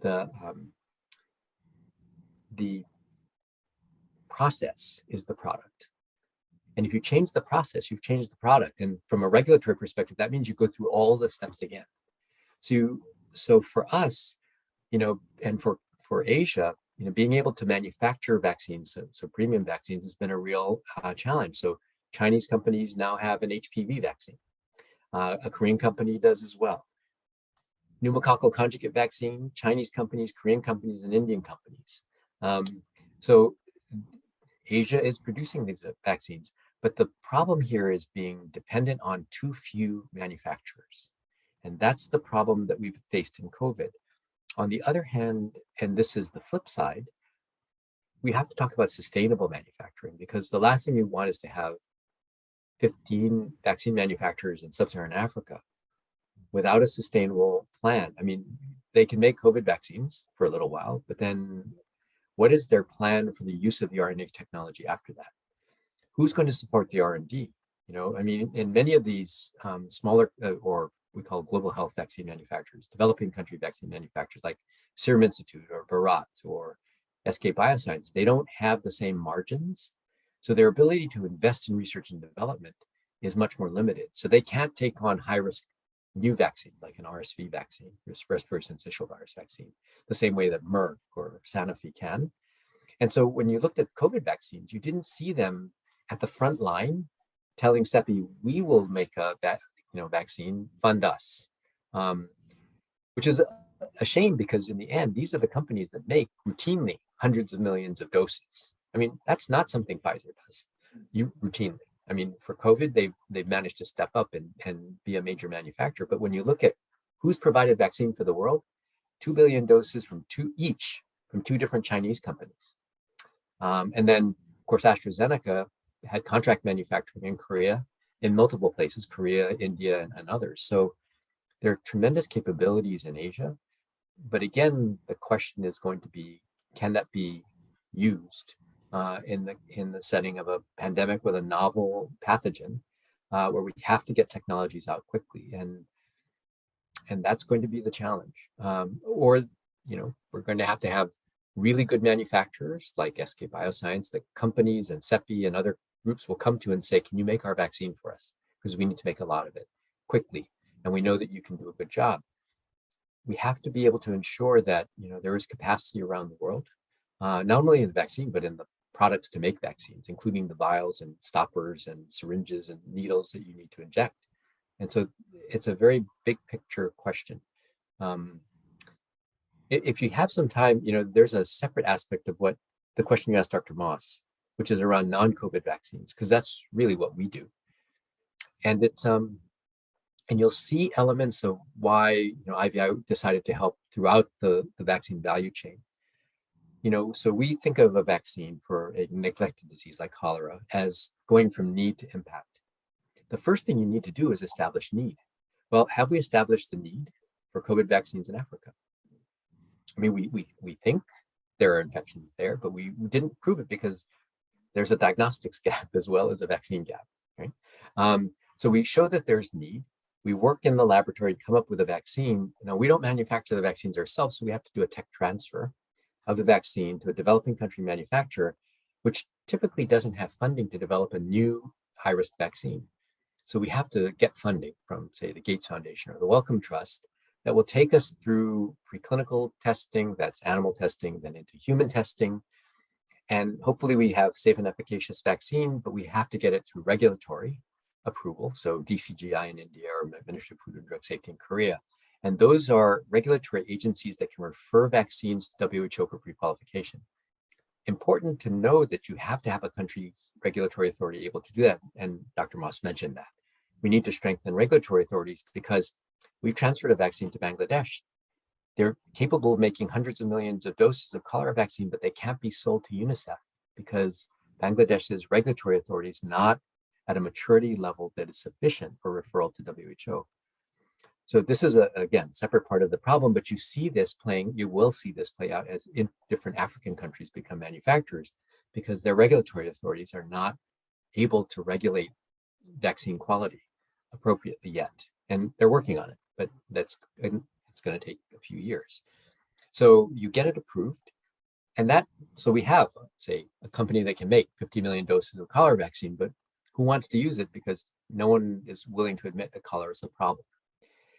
[SPEAKER 4] the process is the product. And if you change the process, you've changed the product. And from a regulatory perspective, that means you go through all the steps again. So for us, and for Asia, being able to manufacture vaccines, so premium vaccines, has been a real challenge. So Chinese companies now have an HPV vaccine. A Korean company does as well. Pneumococcal conjugate vaccine, Chinese companies, Korean companies, and Indian companies. So Asia is producing these vaccines, but the problem here is being dependent on too few manufacturers. And that's the problem that we've faced in COVID. On the other hand, and this is the flip side, we have to talk about sustainable manufacturing, because the last thing we want is to have 15 vaccine manufacturers in sub-Saharan Africa without a sustainable plan. I mean, they can make COVID vaccines for a little while, but then what is their plan for the use of the RNA technology after that? Who's going to support the R&D? I mean, in many of these smaller or we call global health vaccine manufacturers, developing country vaccine manufacturers like Serum Institute or Bharat or SK Bioscience, they don't have the same margins. So their ability to invest in research and development is much more limited. So they can't take on high-risk new vaccines like an RSV vaccine, respiratory syncytial virus vaccine, the same way that Merck or Sanofi can. And so when you looked at COVID vaccines, you didn't see them at the front line telling CEPI, we will make a vaccine, fund us, which is a shame, because in the end, these are the companies that make routinely hundreds of millions of doses. I mean, that's not something Pfizer does. You routinely. I mean, for COVID, they've managed to step up and be a major manufacturer. But when you look at who's provided vaccine for the world, 2 billion doses from two different Chinese companies. And then, of course, AstraZeneca had contract manufacturing in Korea, in multiple places, Korea, India, and others. So there are tremendous capabilities in Asia. But again, the question is going to be, can that be used in the setting of a pandemic with a novel pathogen, where we have to get technologies out quickly, and that's going to be the challenge. Or we're going to have really good manufacturers like SK Bioscience, that companies and CEPI and other groups will come to and say, can you make our vaccine for us? Because we need to make a lot of it quickly, and we know that you can do a good job. We have to be able to ensure that there is capacity around the world, not only in the vaccine, but in the products to make vaccines, including the vials and stoppers and syringes and needles that you need to inject. And so it's a very big picture question. If you have some time, there's a separate aspect of what the question you asked Dr. Moss, which is around non-COVID vaccines, because that's really what we do. And it's and you'll see elements of why IVI decided to help throughout the vaccine value chain. So we think of a vaccine for a neglected disease like cholera as going from need to impact. The first thing you need to do is establish need. Well, have we established the need for COVID vaccines in Africa? I mean, we think there are infections there, but we didn't prove it because there's a diagnostics gap as well as a vaccine gap, right? So we show that there's need. We work in the laboratory to come up with a vaccine. We don't manufacture the vaccines ourselves, so we have to do a tech transfer of the vaccine to a developing country manufacturer, which typically doesn't have funding to develop a new high-risk vaccine. So we have to get funding from, say, the Gates Foundation or the Wellcome Trust that will take us through preclinical testing, that's animal testing, then into human testing. And hopefully we have safe and efficacious vaccine, but we have to get it through regulatory approval. So DCGI in India or Ministry of Food and Drug Safety in Korea. And those are regulatory agencies that can refer vaccines to WHO for pre-qualification. Important to know that you have to have a country's regulatory authority able to do that. And Dr. Moss mentioned that. We need to strengthen regulatory authorities because we've transferred a vaccine to Bangladesh. They're capable of making hundreds of millions of doses of cholera vaccine, but they can't be sold to UNICEF because Bangladesh's regulatory authority is not at a maturity level that is sufficient for referral to WHO. So this is, again, separate part of the problem, but you will see this play out as in different African countries become manufacturers because their regulatory authorities are not able to regulate vaccine quality appropriately yet. And they're working on it, but it's going to take a few years. So you get it approved, And that, so we have, say, a company that can make 50 million doses of cholera vaccine, but who wants to use it because no one is willing to admit that cholera is a problem.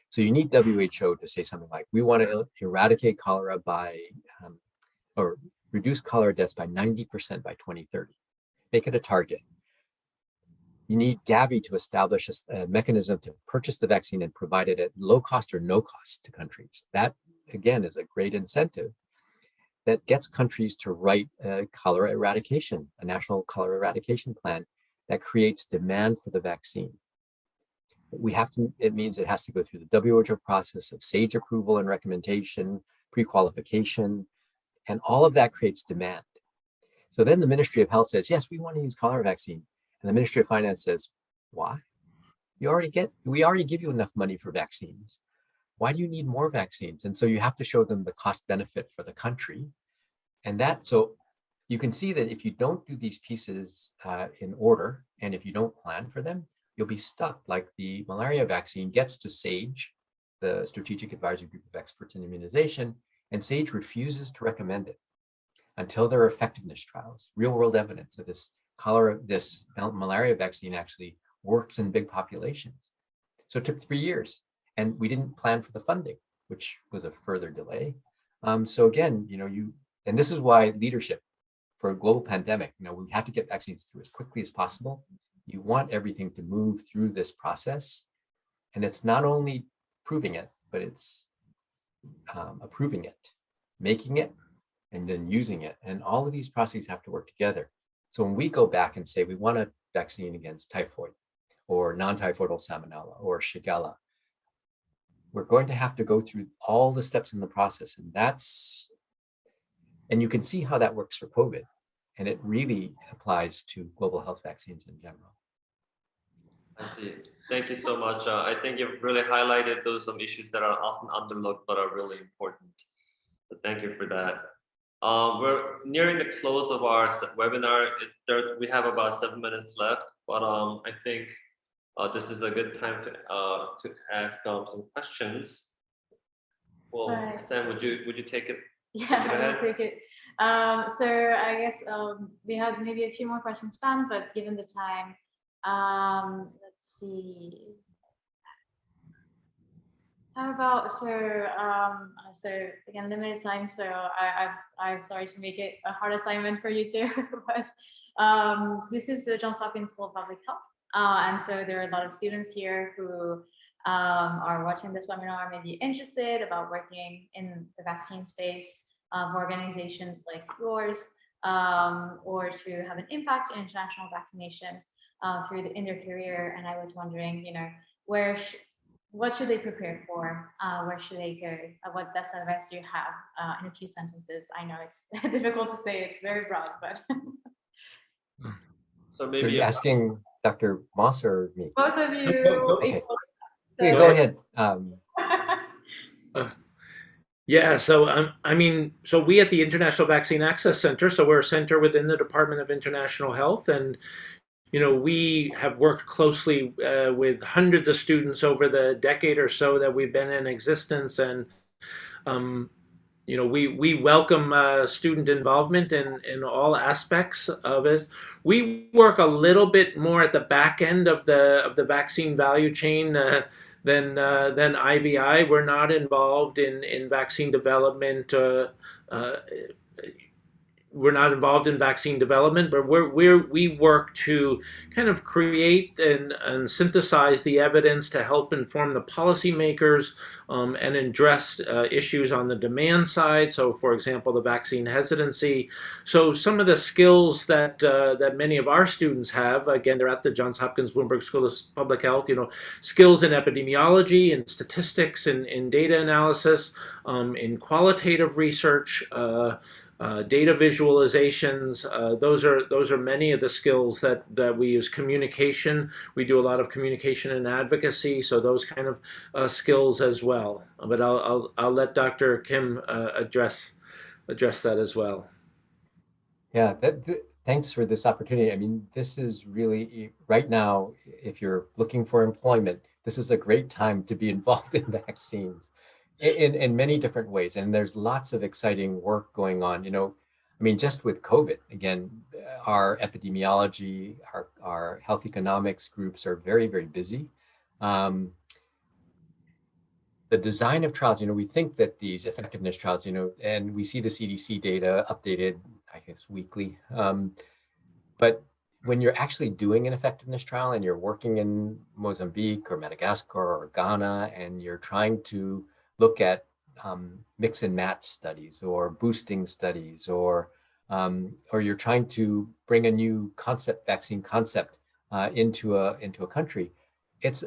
[SPEAKER 4] So you need WHO to say something like, we want to eradicate cholera by, or reduce cholera deaths by 90% by 2030. Make it a target. You need Gavi to establish a mechanism to purchase the vaccine and provide it at low cost or no cost to countries. That, again, is a great incentive that gets countries to write a cholera eradication, a national cholera eradication plan that creates demand for the vaccine. We have to, it means it has to go through the WHO process of SAGE approval and recommendation, pre-qualification, and all of that creates demand. So then the Ministry of Health says, yes, we want to use cholera vaccine. And the Ministry of Finance says, why? We already give you enough money for vaccines. Why do you need more vaccines? And so you have to show them the cost benefit for the country. And that, so you can see that if you don't do these pieces in order, and if you don't plan for them, you'll be stuck. Like the malaria vaccine gets to SAGE, the Strategic Advisory Group of Experts in Immunization, and SAGE refuses to recommend it until there are effectiveness trials, real world evidence that this malaria vaccine actually works in big populations. So it took 3 years, and we didn't plan for the funding, which was a further delay. So again, and this is why leadership for a global pandemic, we have to get vaccines through as quickly as possible. You want everything to move through this process. And it's not only proving it, but it's approving it, making it, and then using it. And all of these processes have to work together. So when we go back and say we want a vaccine against typhoid or non-typhoidal salmonella or Shigella, we're going to have to go through all the steps in the process. And you can see how that works for COVID. And it really applies to global health vaccines in general.
[SPEAKER 2] I see. Thank you so much. I think you've really highlighted some issues that are often underlooked but are really important. So thank you for that. We're nearing the close of our webinar. We have about 7 minutes left, but I think this is a good time to ask some questions. Well,
[SPEAKER 1] Right.
[SPEAKER 2] Sam, would you take it?
[SPEAKER 1] Yeah, I will take it. So I guess we had maybe a few more questions planned, but given the time, let's see. How about, so again, limited time, so I'm sorry to make it a hard assignment for you too, but this is the Johns Hopkins School of Public Health, and so there are a lot of students here who are watching this webinar, maybe interested about working in the vaccine space for organizations like yours, or to have an impact in international vaccination in their career. And I was wondering, what should they prepare for? Where should they go? What best advice do you have in a few sentences? I know it's difficult to say, it's very broad, but.
[SPEAKER 2] So maybe
[SPEAKER 4] are you asking Dr. Moss or me?
[SPEAKER 1] Both of you.
[SPEAKER 4] Okay. Okay, go ahead.
[SPEAKER 3] Yeah, so so we at the International Vaccine Access Center, so we're a center within the Department of International Health, and we have worked closely with hundreds of students over the decade or so that we've been in existence, and we welcome student involvement in all aspects of it. We work a little bit more at the back end of the vaccine value chain than IVI. We're not involved in vaccine development. We're not involved in vaccine development, but we work to kind of create and synthesize the evidence to help inform the policymakers and address issues on the demand side. So, for example, the vaccine hesitancy. So some of the skills that many of our students have, again, they're at the Johns Hopkins Bloomberg School of Public Health, skills in epidemiology and statistics and in data analysis, in qualitative research, data visualizations. Those are many of the skills that we use. Communication, we do a lot of communication and advocacy, so those kind of skills as well. But I'll let Dr. Kim address that as well.
[SPEAKER 4] Yeah, thanks for this opportunity. I mean, this is really, right now, if you're looking for employment, this is a great time to be involved in vaccines in many different ways. And there's lots of exciting work going on. I mean, just with COVID, again, our epidemiology, our health economics groups are very, very busy. The design of trials, we think that these effectiveness trials, and we see the CDC data updated, I guess, weekly. But when you're actually doing an effectiveness trial and you're working in Mozambique or Madagascar or Ghana, and you're trying to look at mix and match studies or boosting studies, or you're trying to bring a new vaccine concept into a country, it's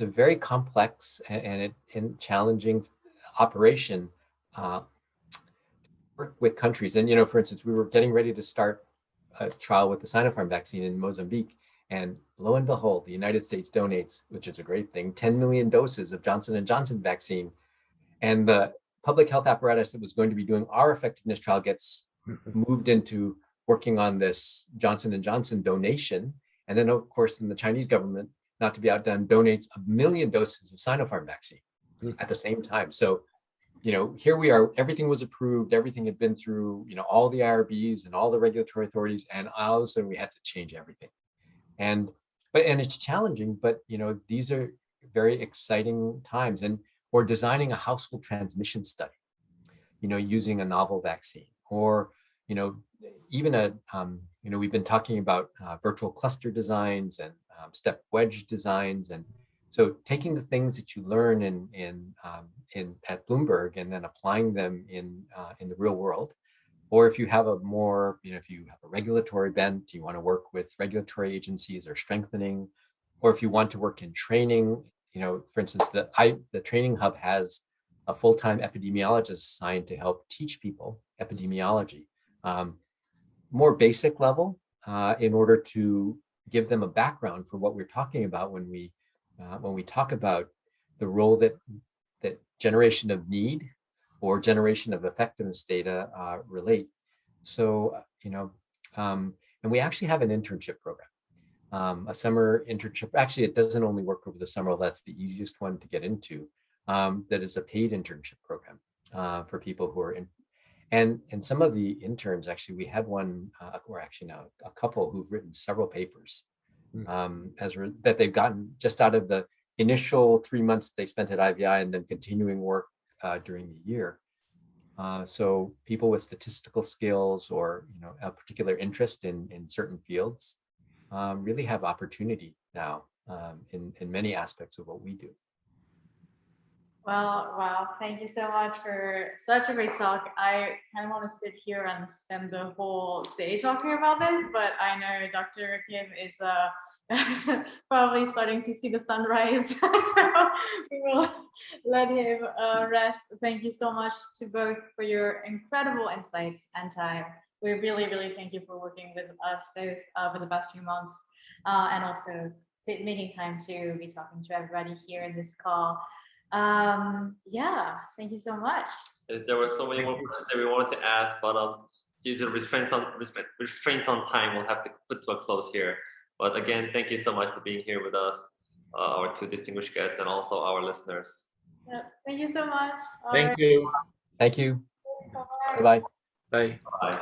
[SPEAKER 4] a very complex and challenging operation. Work with countries, and for instance, we were getting ready to start a trial with the Sinopharm vaccine in Mozambique, and lo and behold, the United States donates, which is a great thing, 10 million doses of Johnson & Johnson vaccine, and the public health apparatus that was going to be doing our effectiveness trial gets moved into working on this Johnson & Johnson donation, and then of course, the Chinese government, not to be outdone, donates 1 million doses of Sinopharm vaccine at the same time. So, here we are, everything was approved, everything had been through, all the IRBs and all the regulatory authorities, and all of a sudden we had to change everything. And it's challenging, but, these are very exciting times. And we're designing a household transmission study, using a novel vaccine, or, even we've been talking about virtual cluster designs and step wedge designs, and so taking the things that you learn at Bloomberg and then applying them in the real world, or if you have a more, if you have a regulatory bent, you want to work with regulatory agencies or strengthening, or if you want to work in training, for instance, the training hub has a full-time epidemiologist assigned to help teach people epidemiology, more basic level, in order to give them a background for what we're talking about when we talk about the role that generation of need or generation of effectiveness data relate. So, and we actually have an internship program, a summer internship. Actually, it doesn't only work over the summer. That's the easiest one to get into. That is a paid internship program for people who are in. And some of the interns, actually, we had one, or actually now a couple who've written several papers that they've gotten just out of the initial 3 months they spent at IVI, and then continuing work during the year. So people with statistical skills or a particular interest in certain fields really have opportunity now in many aspects of what we do.
[SPEAKER 1] Well, wow, thank you so much for such a great talk. I kind of want to sit here and spend the whole day talking about this, but I know Dr. Kim is probably starting to see the sunrise, so we will let him rest. Thank you so much to both for your incredible insights and time. We really, really thank you for working with us both for the past few months, and also making time to be talking to everybody here in this call. Yeah, thank you so much.
[SPEAKER 2] There were so many more questions that we wanted to ask, but due to restraints on time, we'll have to put to a close here. But again, thank you so much for being here with us, our two distinguished guests, and also our listeners.
[SPEAKER 1] Yeah, thank you so much.
[SPEAKER 3] Thank you.
[SPEAKER 4] Thank you.
[SPEAKER 1] Bye-bye.
[SPEAKER 4] Bye-bye.
[SPEAKER 3] Bye.
[SPEAKER 2] Bye.